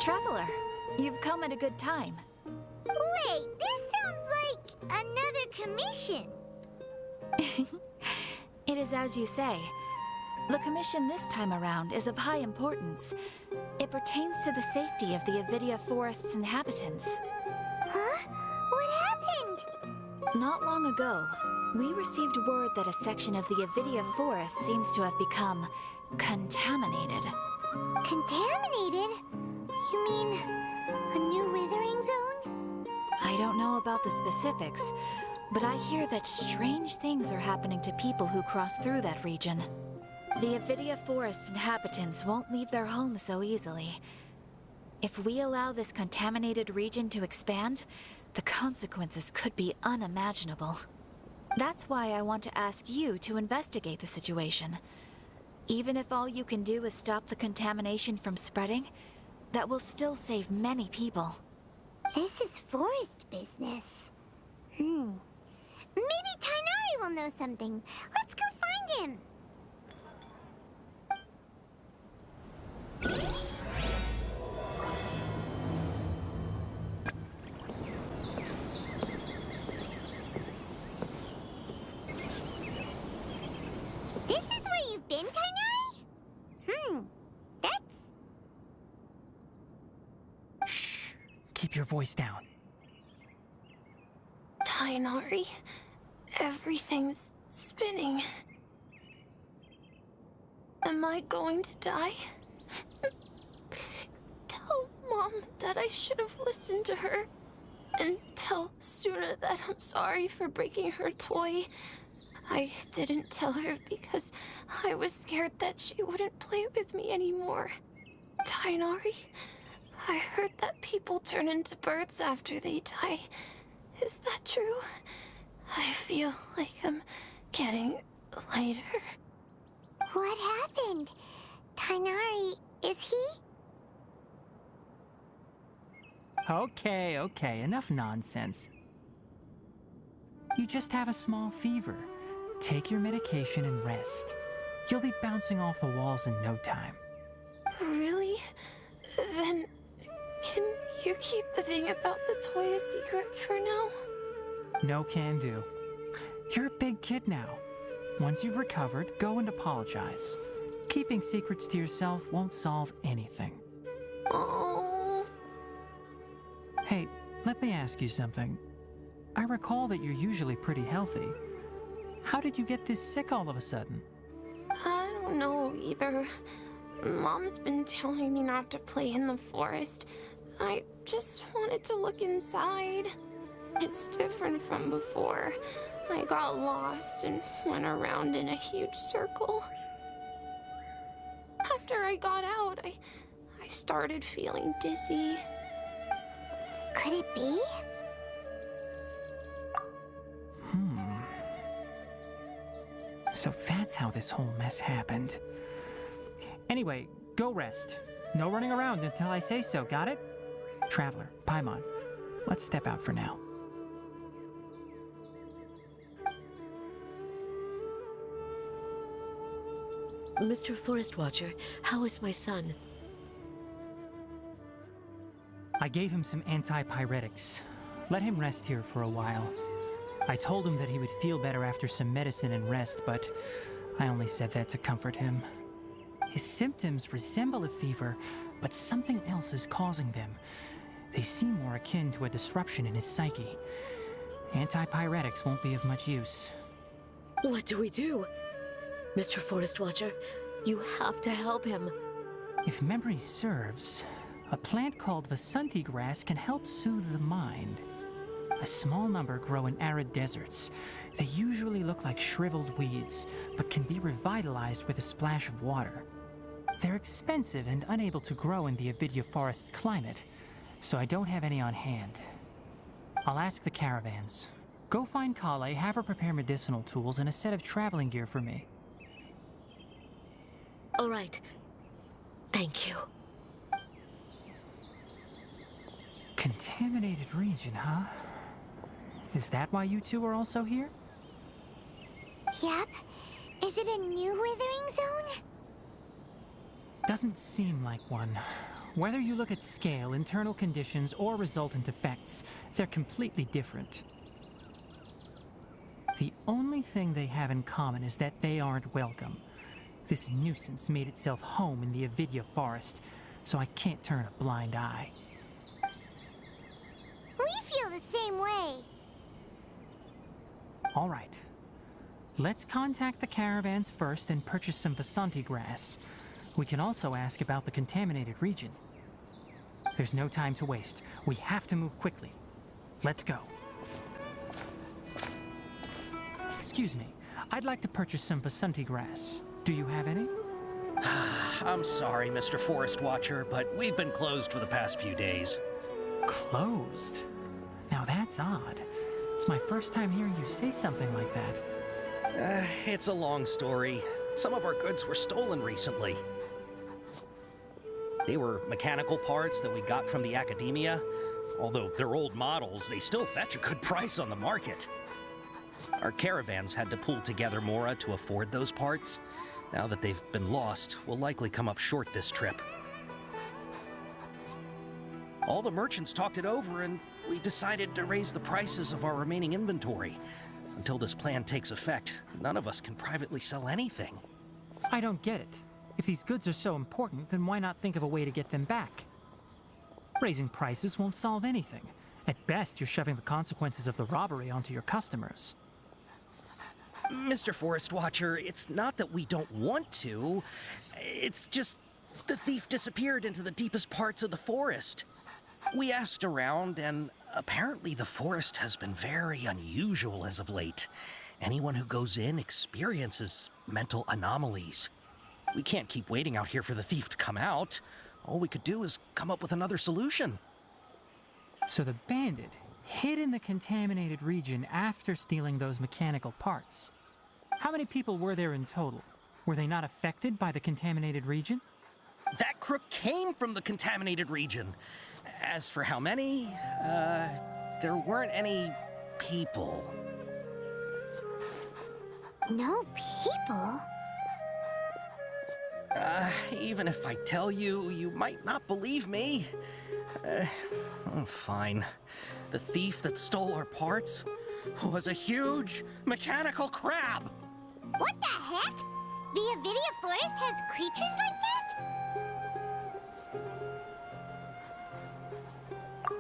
Traveler, you've come at a good time. Wait, this sounds like another commission. It is as you say. The commission this time around is of high importance. It pertains to the safety of the Avidia Forest's inhabitants. Huh? What happened? Not long ago, we received word that a section of the Avidia Forest seems to have become contaminated. Contaminated? You mean a new withering zone? I don't know about the specifics, but I hear that strange things are happening to people who cross through that region. The Avidia Forest inhabitants won't leave their homes so easily. If we allow this contaminated region to expand, the consequences could be unimaginable. That's why I want to ask you to investigate the situation. Even if all you can do is stop the contamination from spreading, that will still save many people. This is forest business. Maybe Tainari will know something. Let's go find him. This is where you've been, Tainari? That's... Shh! Keep your voice down. Tainari, everything's spinning. Am I going to die? Tell Mom that I should have listened to her. And tell Suna that I'm sorry for breaking her toy. I didn't tell her because I was scared that she wouldn't play with me anymore. Tainari, I heard that people turn into birds after they die. Is that true? I feel like I'm getting lighter. What happened? Tainari, is he? Okay, enough nonsense. You just have a small fever. Take your medication and rest. You'll be bouncing off the walls in no time. Really? Then, can you keep the thing about the toy a secret for now? No can do. You're a big kid now. Once you've recovered, go and apologize. Keeping secrets to yourself won't solve anything. Oh. Hey, let me ask you something. I recall that you're usually pretty healthy. How did you get this sick all of a sudden? I don't know either. Mom's been telling me not to play in the forest. I just wanted to look inside. It's different from before. I got lost and went around in a huge circle. After I got out, I started feeling dizzy. Could it be? So that's how this whole mess happened. Anyway, go rest. No running around until I say so, got it? Traveler, Paimon, let's step out for now. Mr. Forest Watcher, how is my son? I gave him some antipyretics. Let him rest here for a while. I told him that he would feel better after some medicine and rest, but I only said that to comfort him. His symptoms resemble a fever, but something else is causing them. They seem more akin to a disruption in his psyche. Antipyretics won't be of much use. What do we do? Mr. Forest Watcher, you have to help him. If memory serves, a plant called Vasanti grass can help soothe the mind. A small number grow in arid deserts. They usually look like shriveled weeds, but can be revitalized with a splash of water. They're expensive and unable to grow in the Avidia Forest's climate, so I don't have any on hand. I'll ask the caravans. Go find Kale, have her prepare medicinal tools and a set of traveling gear for me. All right. Thank you. Contaminated region, huh? Is that why you two are also here? Yep. Is it a new withering zone? Doesn't seem like one. Whether you look at scale, internal conditions, or resultant effects, they're completely different. The only thing they have in common is that they aren't welcome. This nuisance made itself home in the Avidia forest, so I can't turn a blind eye. We feel the same way. All right. Let's contact the caravans first and purchase some Vasanti grass. We can also ask about the contaminated region. There's no time to waste. We have to move quickly. Let's go. Excuse me. I'd like to purchase some Vasanti grass. Do you have any? I'm sorry, Mr. Forest Watcher, but we've been closed for the past few days. Closed? Now that's odd. It's my first time hearing you say something like that. It's a long story. Some of our goods were stolen recently. They were mechanical parts that we got from the academia. Although they're old models, they still fetch a good price on the market. Our caravans had to pull together more to afford those parts. Now that they've been lost, we'll likely come up short this trip. All the merchants talked it over, and we decided to raise the prices of our remaining inventory. Until this plan takes effect, none of us can privately sell anything. I don't get it. If these goods are so important, then why not think of a way to get them back? Raising prices won't solve anything. At best, you're shoving the consequences of the robbery onto your customers. Mr. Forest Watcher, it's not that we don't want to. It's just the thief disappeared into the deepest parts of the forest. We asked around, and apparently the forest has been very unusual as of late. Anyone who goes in experiences mental anomalies. We can't keep waiting out here for the thief to come out. All we could do is come up with another solution. So the bandit hid in the contaminated region after stealing those mechanical parts. How many people were there in total? Were they not affected by the contaminated region? That crook came from the contaminated region. As for how many, there weren't any people. No people? Even if I tell you, you might not believe me. Fine. The thief that stole our parts was a huge mechanical crab. What the heck? The Avidia forest has creatures like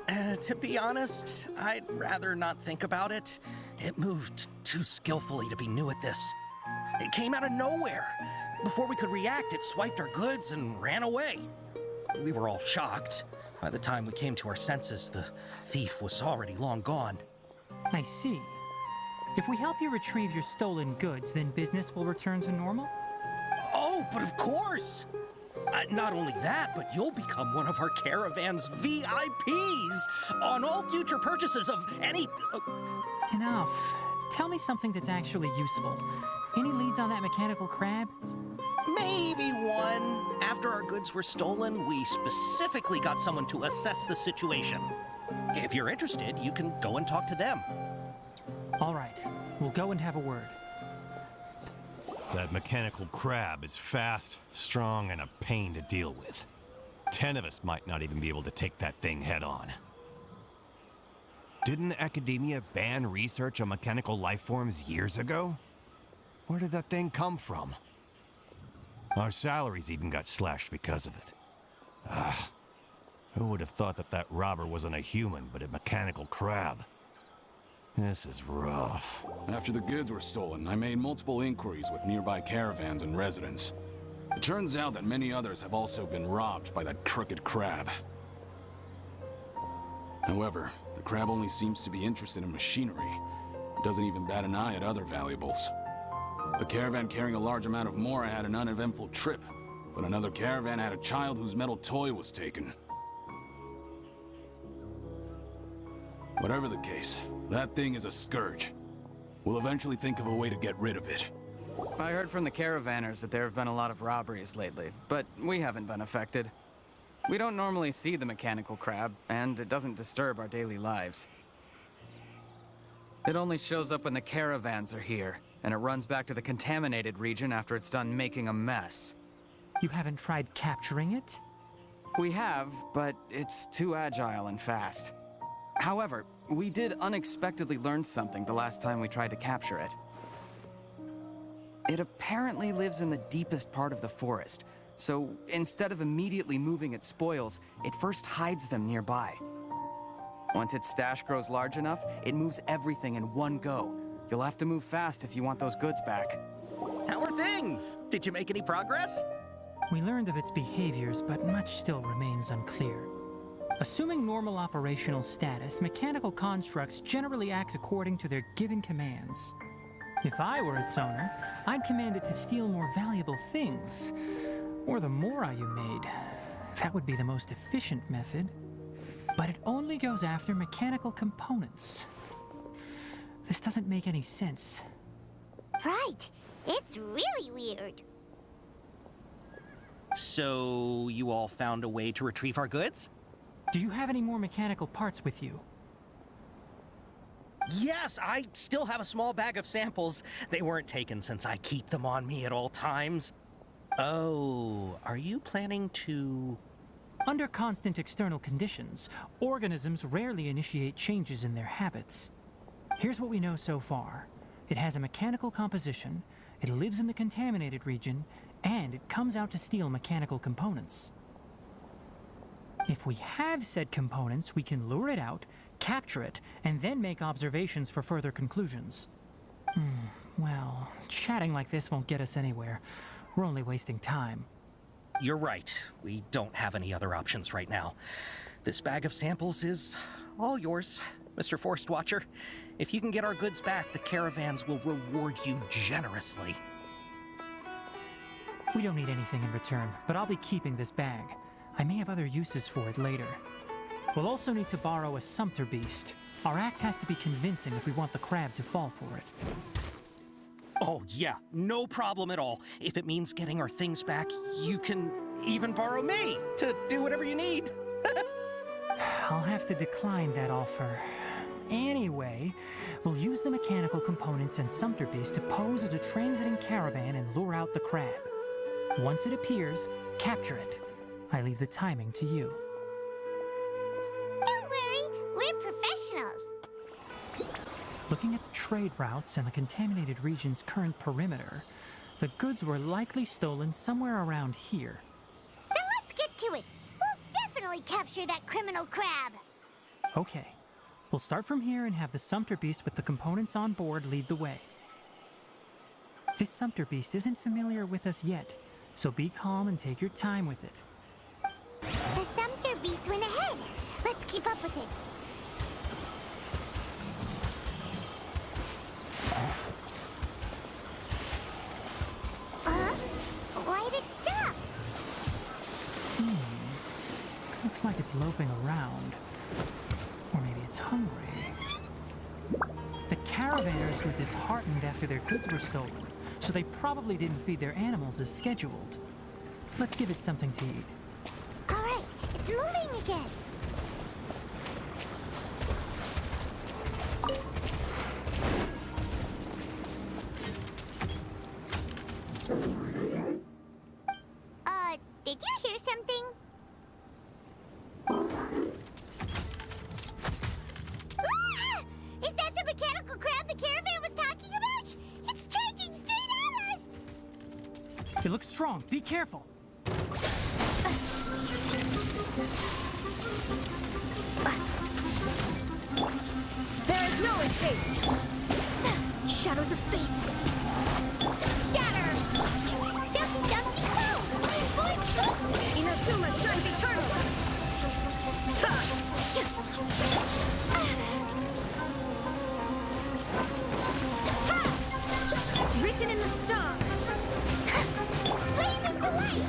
that? To be honest, I'd rather not think about it. It moved too skillfully to be new at this. It came out of nowhere. Before we could react, it swiped our goods and ran away. We were all shocked. By the time we came to our senses, the thief was already long gone. I see. If we help you retrieve your stolen goods, then business will return to normal? Oh, but of course! Not only that, but you'll become one of our caravan's VIPs on all future purchases of any... Enough. Tell me something that's actually useful. Any leads on that mechanical crab? Maybe one. After our goods were stolen, we specifically got someone to assess the situation. If you're interested, you can go and talk to them. All right. We'll go and have a word. That mechanical crab is fast, strong, and a pain to deal with. 10 of us might not even be able to take that thing head on. Didn't the academia ban research on mechanical life forms years ago? Where did that thing come from? Our salaries even got slashed because of it. Who would have thought that that robber wasn't a human, but a mechanical crab? This is rough. After the goods were stolen, I made multiple inquiries with nearby caravans and residents. It turns out that many others have also been robbed by that crooked crab. However, the crab only seems to be interested in machinery. It doesn't even bat an eye at other valuables. A caravan carrying a large amount of Mora had an uneventful trip, but another caravan had a child whose metal toy was taken. Whatever the case, that thing is a scourge. We'll eventually think of a way to get rid of it. I heard from the caravanners that there have been a lot of robberies lately, but we haven't been affected. We don't normally see the mechanical crab, and it doesn't disturb our daily lives. It only shows up when the caravans are here, and it runs back to the contaminated region after it's done making a mess. You haven't tried capturing it? We have, but it's too agile and fast. However, we did unexpectedly learn something the last time we tried to capture it. It apparently lives in the deepest part of the forest, so instead of immediately moving its spoils, it first hides them nearby. Once its stash grows large enough, it moves everything in one go. You'll have to move fast if you want those goods back. How are things? Did you make any progress? We learned of its behaviors, but much still remains unclear. Assuming normal operational status, mechanical constructs generally act according to their given commands. If I were its owner, I'd command it to steal more valuable things, or the mora you made. That would be the most efficient method. But it only goes after mechanical components. This doesn't make any sense. Right. It's really weird. So, you all found a way to retrieve our goods? Do you have any more mechanical parts with you? Yes, I still have a small bag of samples. They weren't taken since I keep them on me at all times. Oh, are you planning to... Under constant external conditions, organisms rarely initiate changes in their habits. Here's what we know so far. It has a mechanical composition, it lives in the contaminated region, and it comes out to steal mechanical components. If we have said components, we can lure it out, capture it, and then make observations for further conclusions. Well, chatting like this won't get us anywhere. We're only wasting time. You're right. We don't have any other options right now. This bag of samples is all yours, Mr. Forest Watcher. If you can get our goods back, the caravans will reward you generously. We don't need anything in return, but I'll be keeping this bag. I may have other uses for it later. We'll also need to borrow a sumpter beast. Our act has to be convincing if we want the crab to fall for it. Oh yeah, no problem at all. If it means getting our things back, you can even borrow me to do whatever you need. I'll have to decline that offer. Anyway, we'll use the mechanical components and sumpter beast to pose as a transiting caravan and lure out the crab. Once it appears, capture it. I leave the timing to you. Don't worry, we're professionals. Looking at the trade routes and the contaminated region's current perimeter, the goods were likely stolen somewhere around here. Then let's get to it. We'll definitely capture that criminal crab. Okay. We'll start from here and have the sumpter beast with the components on board lead the way. This sumpter beast isn't familiar with us yet, so be calm and take your time with it. The sumpter beast went ahead. Let's keep up with it. Why did it stop? Looks like it's loafing around. Or maybe it's hungry. The caravanners grew disheartened after their goods were stolen, so they probably didn't feed their animals as scheduled. Let's give it something to eat. All right, it's moving again. Did you hear something? Ah! Is that the mechanical crab the caravan was talking about? It's charging straight at us! It looks strong. Be careful. There is no escape! Shadows of fate! Scatter! Dumpy, dumpy, go! Inazuma shines eternal! Written in the stars! Blazing for light!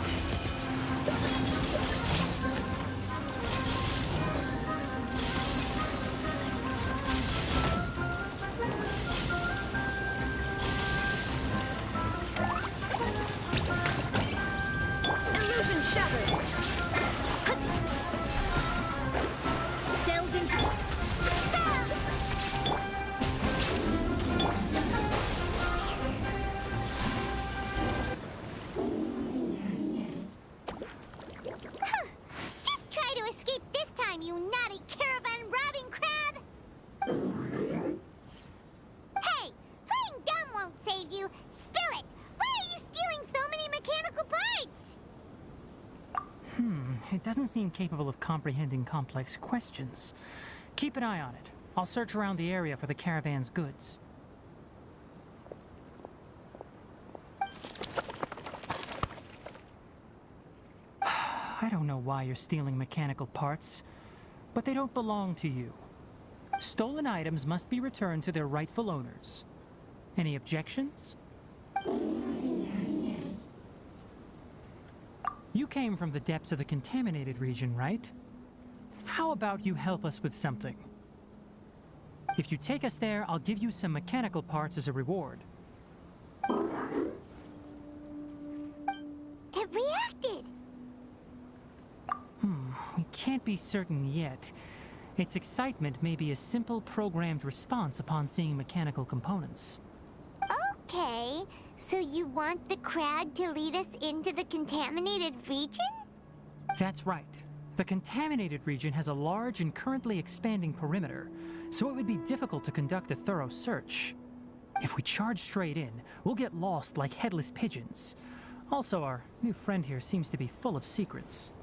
It doesn't seem capable of comprehending complex questions. Keep an eye on it. I'll search around the area for the caravan's goods. I don't know why you're stealing mechanical parts, but they don't belong to you. Stolen items must be returned to their rightful owners. Any objections? You came from the depths of the contaminated region, right? How about you help us with something? If you take us there, I'll give you some mechanical parts as a reward. It reacted! We can't be certain yet. Its excitement may be a simple programmed response upon seeing mechanical components. Okay, so you want the crowd to lead us into the contaminated region? That's right. The contaminated region has a large and currently expanding perimeter, so it would be difficult to conduct a thorough search. If we charge straight in, we'll get lost like headless pigeons. Also, our new friend here seems to be full of secrets.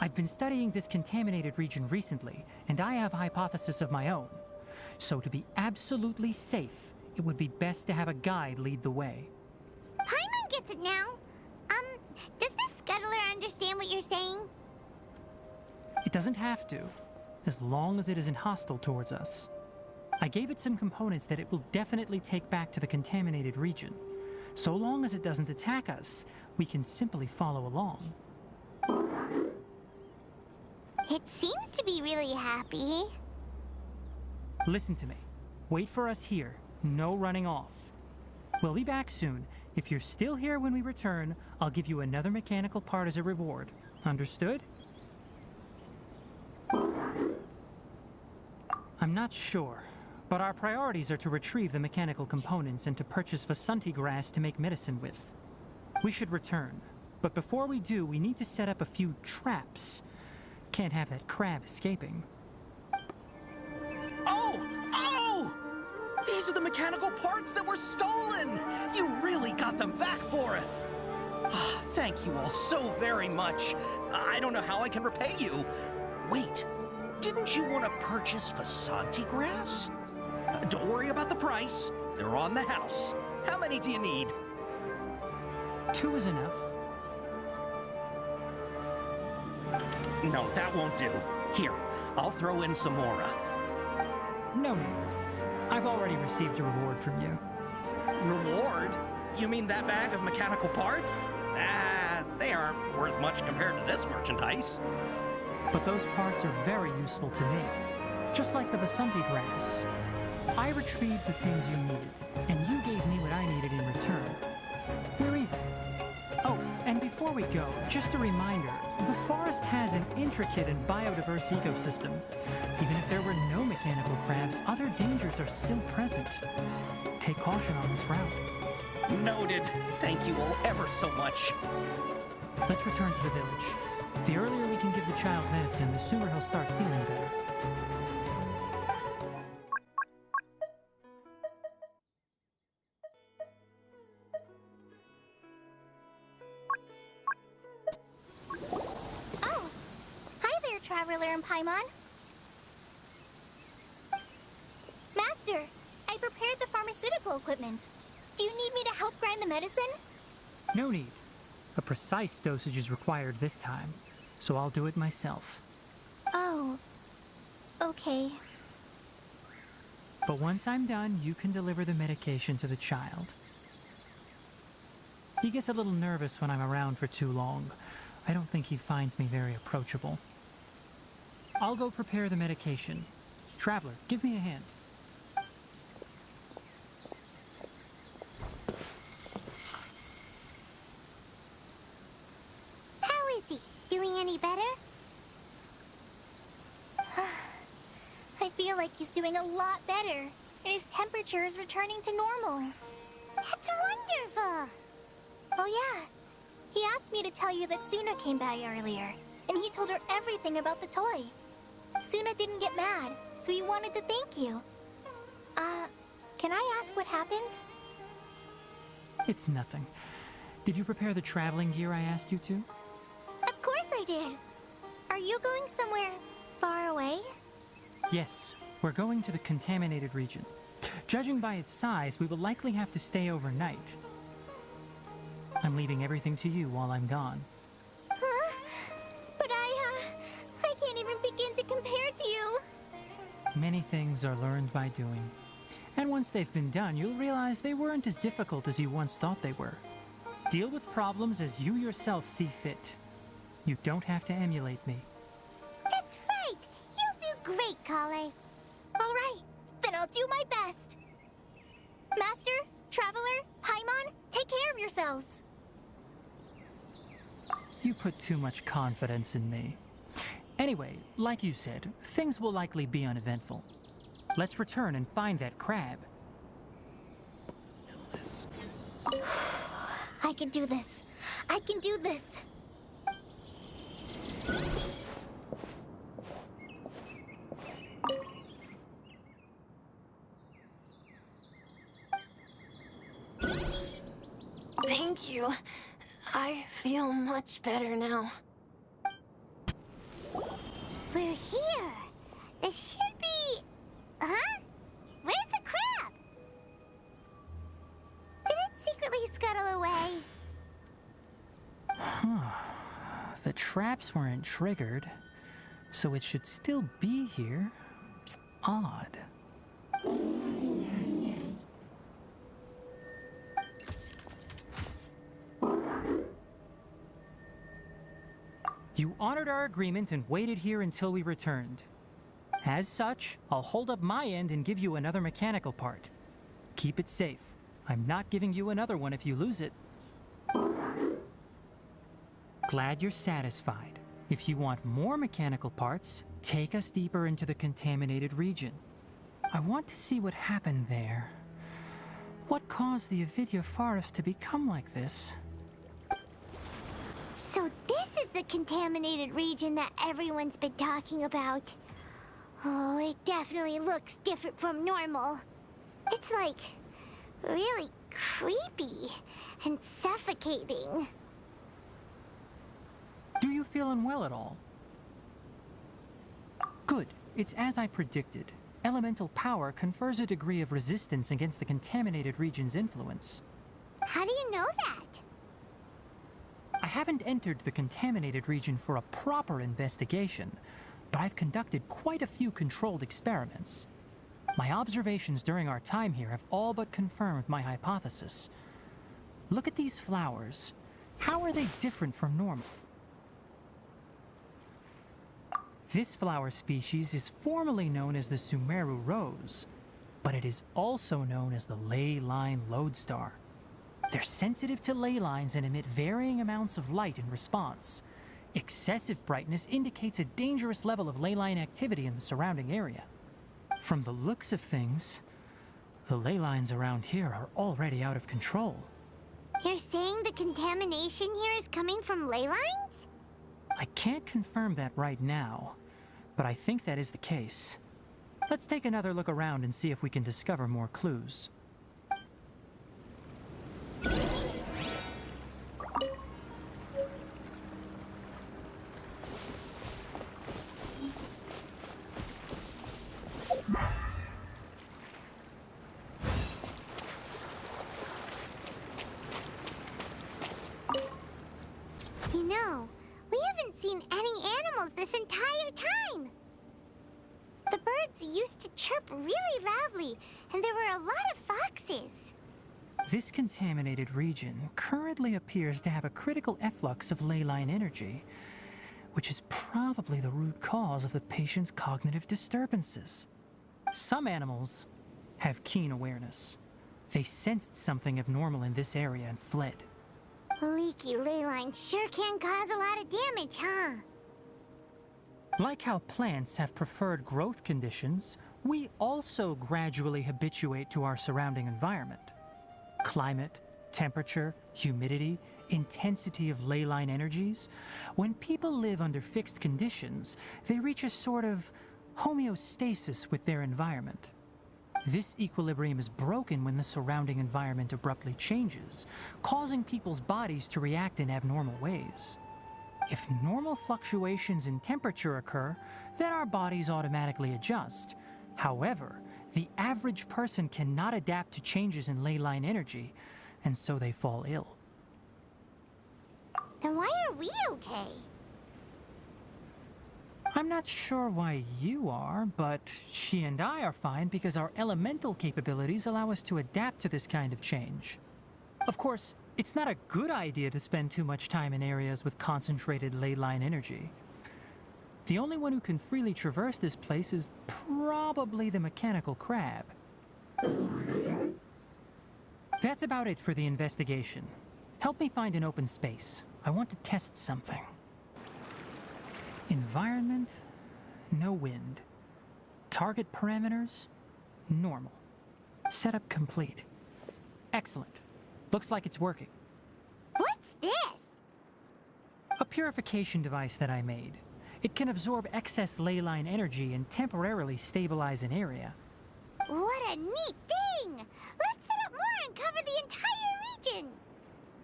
I've been studying this contaminated region recently, and I have a hypothesis of my own. So to be absolutely safe, it would be best to have a guide lead the way. Paimon gets it now. Does the scuttler understand what you're saying? It doesn't have to, as long as it isn't hostile towards us. I gave it some components that it will definitely take back to the contaminated region. So long as it doesn't attack us, we can simply follow along. It seems to be really happy. Listen to me. Wait for us here. No running off. We'll be back soon. If you're still here when we return, I'll give you another mechanical part as a reward. Understood? I'm not sure, but our priorities are to retrieve the mechanical components and to purchase Vasanti grass to make medicine with. We should return, but before we do, we need to set up a few traps. Can't have that crab escaping. Oh! These are the mechanical parts that were stolen! You really got them back for us! Thank you all so very much. I don't know how I can repay you. Wait, didn't you want to purchase Vasanti grass? Don't worry about the price. They're on the house. How many do you need? 2 is enough. No, that won't do. Here, I'll throw in some more. No need. I've already received a reward from you. Reward? You mean that bag of mechanical parts? They aren't worth much compared to this merchandise. But those parts are very useful to me. Just like the Vasanti grass. I retrieved the things you needed, and you gave me what I needed in return. We're even. Oh, and before we go, just a reminder, the forest has an intricate and biodiverse ecosystem. Even if there were no mechanical crabs, other dangers are still present. Take caution on this route. Noted. Thank you all ever so much. Let's return to the village. The earlier we can give the child medicine, the sooner he'll start feeling better. Oh! Hi there, Traveler and Paimon. Master, I prepared the pharmaceutical equipment. Do you need me to help grind the medicine? No need. A precise dosage is required this time, so I'll do it myself. Oh, okay. But once I'm done, you can deliver the medication to the child. He gets a little nervous when I'm around for too long. I don't think he finds me very approachable. I'll go prepare the medication. Traveler, give me a hand. How is he? Doing any better? I feel like he's doing a lot better, and his temperature is returning to normal. That's wonderful! Oh yeah, he asked me to tell you that Suna came by earlier, and he told her everything about the toy. Suna didn't get mad, so he wanted to thank you. Can I ask what happened? It's nothing. Did you prepare the traveling gear I asked you to? Of course I did. Are you going somewhere far away? Yes, we're going to the contaminated region. Judging by its size, we will likely have to stay overnight. I'm leaving everything to you while I'm gone. Huh? But I can't even begin to compare to you. Many things are learned by doing. And once they've been done, you'll realize they weren't as difficult as you once thought they were. Deal with problems as you yourself see fit. You don't have to emulate me. That's right. You'll do great, Kale. All right, then I'll do my best. Master, Traveler, Paimon, take care of yourselves. You put too much confidence in me. Anyway, like you said, things will likely be uneventful. Let's return and find that crab. I can do this. I can do this. Thank you. I feel much better now. We're here. This should be... Huh? Where's the crab? Did it secretly scuttle away? The traps weren't triggered, so it should still be here. Odd. You honored our agreement and waited here until we returned. As such, I'll hold up my end and give you another mechanical part. Keep it safe. I'm not giving you another one if you lose it. Glad you're satisfied. If you want more mechanical parts, take us deeper into the contaminated region. I want to see what happened there. What caused the Avidya forest to become like this? So this is the contaminated region that everyone's been talking about. Oh, it definitely looks different from normal. It's like really creepy and suffocating. Do you feel unwell at all? Good. It's as I predicted. Elemental power confers a degree of resistance against the contaminated region's influence. How do you know that? I haven't entered the contaminated region for a proper investigation, but I've conducted quite a few controlled experiments. My observations during our time here have all but confirmed my hypothesis. Look at these flowers. How are they different from normal? This flower species is formally known as the Sumeru rose, but it is also known as the ley line lodestar. They're sensitive to ley lines and emit varying amounts of light in response. Excessive brightness indicates a dangerous level of ley line activity in the surrounding area. From the looks of things, the ley lines around here are already out of control. You're saying the contamination here is coming from ley lines? I can't confirm that right now, but I think that is the case. Let's take another look around and see if we can discover more clues. You know, we haven't seen any animals this entire time. The birds used to chirp really loudly, and there were a lot of foxes. This contaminated region currently appears to have a critical efflux of ley line energy, which is probably the root cause of the patient's cognitive disturbances. Some animals have keen awareness. They sensed something abnormal in this area and fled. Leaky ley lines sure can cause a lot of damage, huh? Like how plants have preferred growth conditions, we also gradually habituate to our surrounding environment. Climate, temperature, humidity, intensity of ley line energies. When people live under fixed conditions, they reach a sort of homeostasis with their environment. This equilibrium is broken when the surrounding environment abruptly changes, causing people's bodies to react in abnormal ways. If normal fluctuations in temperature occur, then our bodies automatically adjust. However, the average person cannot adapt to changes in ley line energy, and so they fall ill. Then why are we okay? I'm not sure why you are, but she and I are fine because our elemental capabilities allow us to adapt to this kind of change. Of course, it's not a good idea to spend too much time in areas with concentrated ley line energy. The only one who can freely traverse this place is probably the mechanical crab. That's about it for the investigation. Help me find an open space. I want to test something. Environment, no wind. Target parameters, normal. Setup complete. Excellent. Looks like it's working. What's this? A purification device that I made. It can absorb excess ley line energy and temporarily stabilize an area. What a neat thing! Let's set up more and cover the entire region!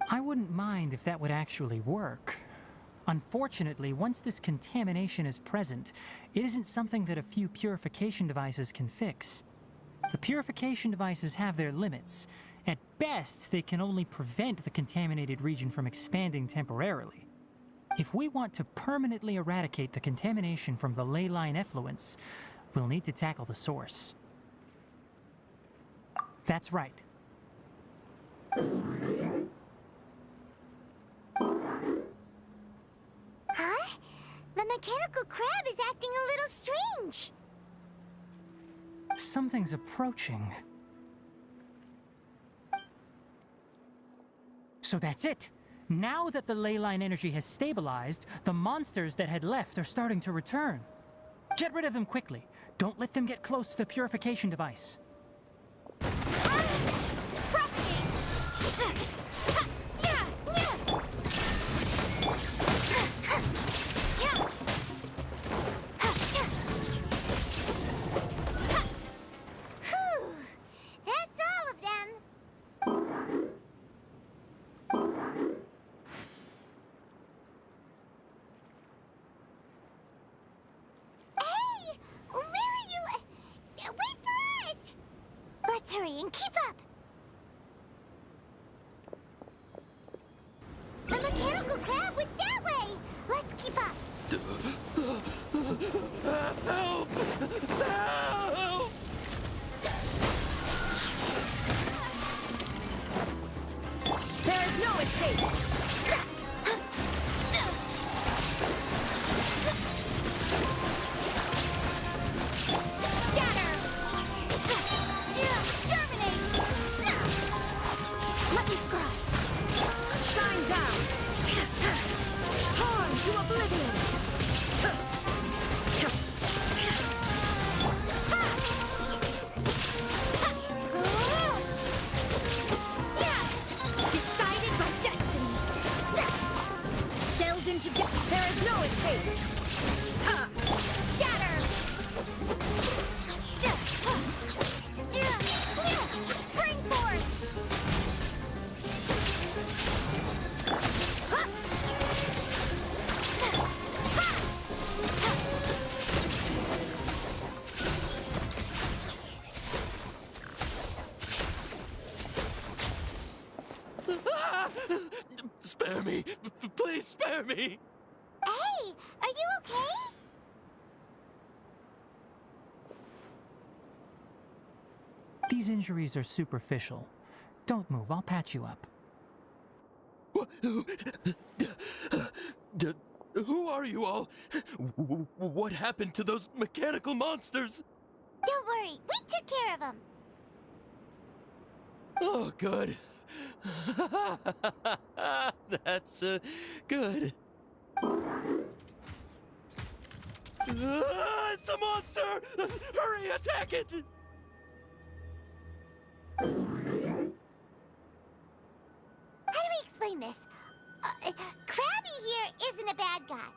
I wouldn't mind if that would actually work. Unfortunately, once this contamination is present, it isn't something that a few purification devices can fix. The purification devices have their limits. At best, they can only prevent the contaminated region from expanding temporarily. If we want to permanently eradicate the contamination from the ley line effluents, we'll need to tackle the source. That's right. Huh? The mechanical crab is acting a little strange. Something's approaching. So that's it. Now that the ley line energy has stabilized, the monsters that had left are starting to return. Get rid of them quickly. Don't let them get close to the purification device. Hurry and keep up! The mechanical crab went that way! Let's keep up! Help! Help! There is no escape! Spare me! Please spare me! Hey, are you okay? These injuries are superficial. Don't move, I'll patch you up. Who are you all? What happened to those mechanical monsters? Don't worry, we took care of them. Oh, good. That's, good. It's a monster! Hurry, attack it! How do we explain this? Krabby here isn't a bad guy.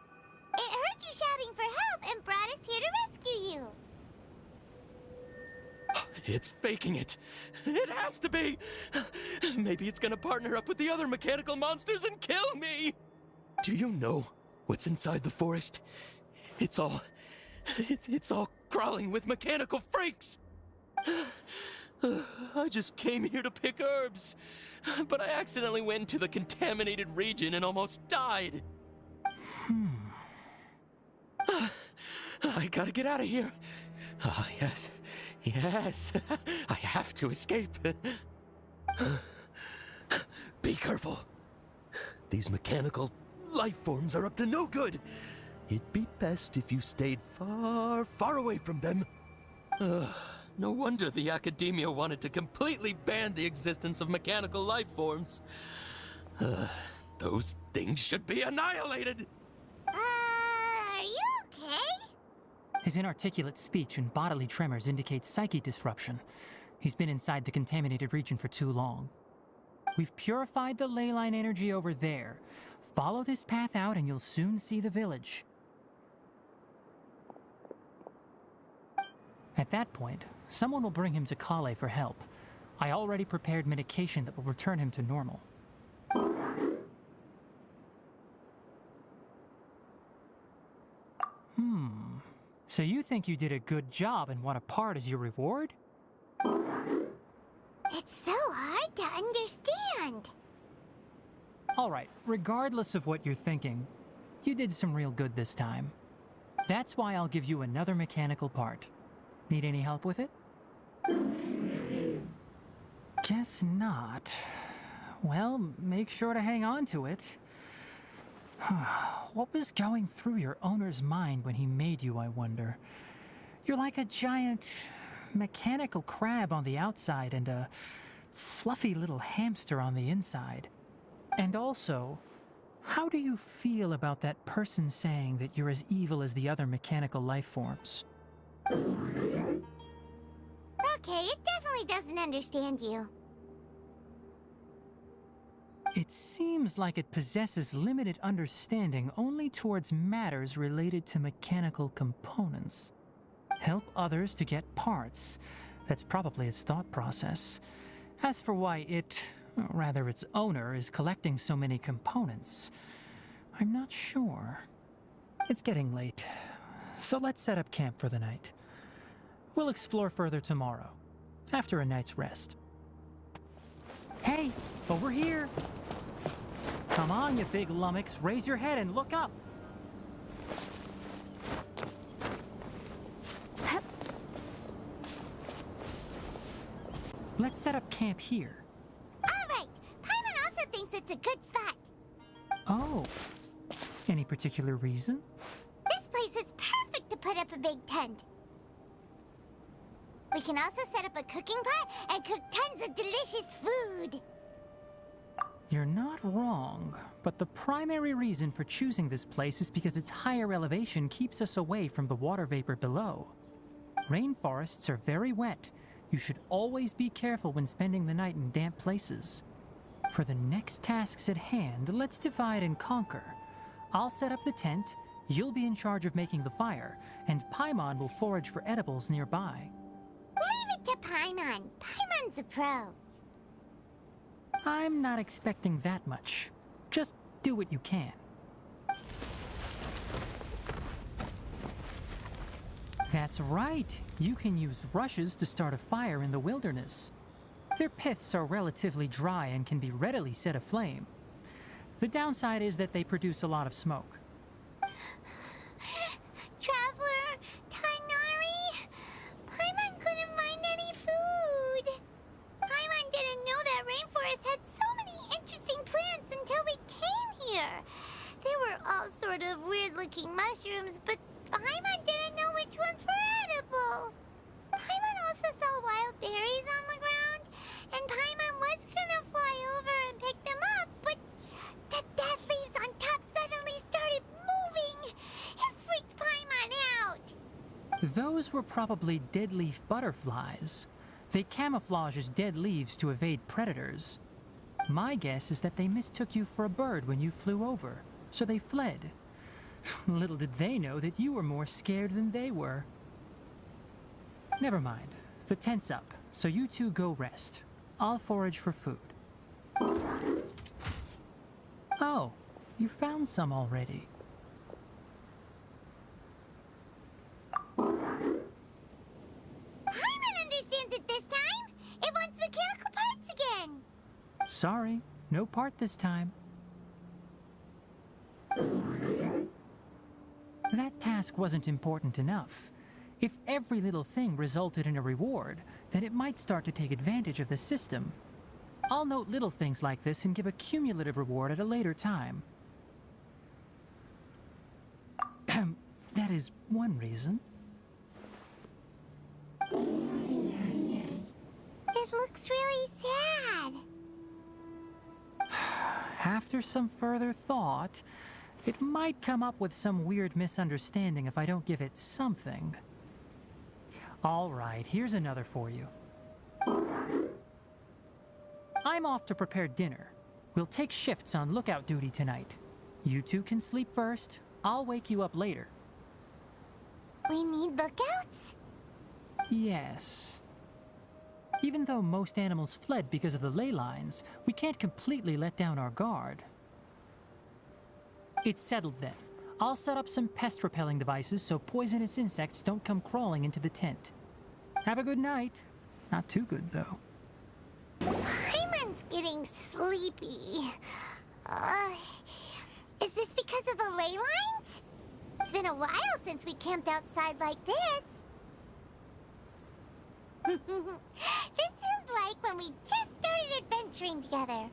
It heard you shouting for help and brought us here to rescue you. It's faking it. It has to be. Maybe it's gonna partner up with the other mechanical monsters and kill me. Do you know What's inside the forest? It's all crawling with mechanical freaks! I just came here to pick herbs, but I accidentally went into the contaminated region and almost died. I gotta get out of here. Ah, yes. Yes. I have to escape. Be careful. These mechanical life forms are up to no good. It'd be best if you stayed far, far away from them. No wonder the academia wanted to completely ban the existence of mechanical life forms. Those things should be annihilated! Are you okay? His inarticulate speech and bodily tremors indicate psyche disruption. He's been inside the contaminated region for too long. We've purified the ley line energy over there. Follow this path out and you'll soon see the village. At that point, someone will bring him to Kale for help. I already prepared medication that will return him to normal. So you think you did a good job and want a part as your reward? It's so hard to understand. Alright, regardless of what you're thinking, you did some real good this time. That's why I'll give you another mechanical part. Need any help with it? Guess not. Well, make sure to hang on to it. What was going through your owner's mind when he made you, I wonder? You're like a giant mechanical crab on the outside and a fluffy little hamster on the inside. And also, how do you feel about that person saying that you're as evil as the other mechanical life forms? Okay, it definitely doesn't understand you. It seems like it possesses limited understanding only towards matters related to mechanical components. Help others to get parts. That's probably its thought process. As for why it, or rather its owner, is collecting so many components, I'm not sure. It's getting late, so let's set up camp for the night. We'll explore further tomorrow, after a night's rest. Hey, over here! Come on, you big lummox, raise your head and look up! Let's set up camp here. Alright, Paimon also thinks it's a good spot. Oh, any particular reason? This place is perfect to put up a big tent. We can also set up a cooking pot and cook tons of delicious food. You're not wrong, but the primary reason for choosing this place is because its higher elevation keeps us away from the water vapor below. Rainforests are very wet. You should always be careful when spending the night in damp places. For the next tasks at hand, let's divide and conquer. I'll set up the tent, you'll be in charge of making the fire, and Paimon will forage for edibles nearby. Leave it to Paimon. Paimon's a pro. I'm not expecting that much. Just do what you can. That's right. You can use rushes to start a fire in the wilderness. Their piths are relatively dry and can be readily set aflame. The downside is that they produce a lot of smoke. Traveler, Tainari, Paimon couldn't find any food. Paimon didn't know that rainforest had so many interesting plants until we came here. They were all sort of weird-looking mushrooms, but Paimon didn't know which ones were edible. Paimon also saw wild berries on the ground, and Paimon was gonna fly over and pick them up, but the dead leaves on top suddenly started moving. It freaked Paimon out. Those were probably dead leaf butterflies. They camouflage as dead leaves to evade predators. My guess is that they mistook you for a bird when you flew over, so they fled. Little did they know that you were more scared than they were. Never mind. The tent's up, so you two go rest. I'll forage for food. Oh, you found some already. Sorry, no part this time. That task wasn't important enough. If every little thing resulted in a reward, then it might start to take advantage of the system. I'll note little things like this and give a cumulative reward at a later time. That is one reason. It looks really sad. After some further thought, it might come up with some weird misunderstanding if I don't give it something. All right, here's another for you. I'm off to prepare dinner. We'll take shifts on lookout duty tonight. You two can sleep first. I'll wake you up later. We need lookouts? Yes. Even though most animals fled because of the ley lines, we can't completely let down our guard. It's settled then. I'll set up some pest-repelling devices so poisonous insects don't come crawling into the tent. Have a good night. Not too good, though. Paimon's getting sleepy. Is this because of the ley lines? It's been a while since we camped outside like this. This is like when we just started adventuring together.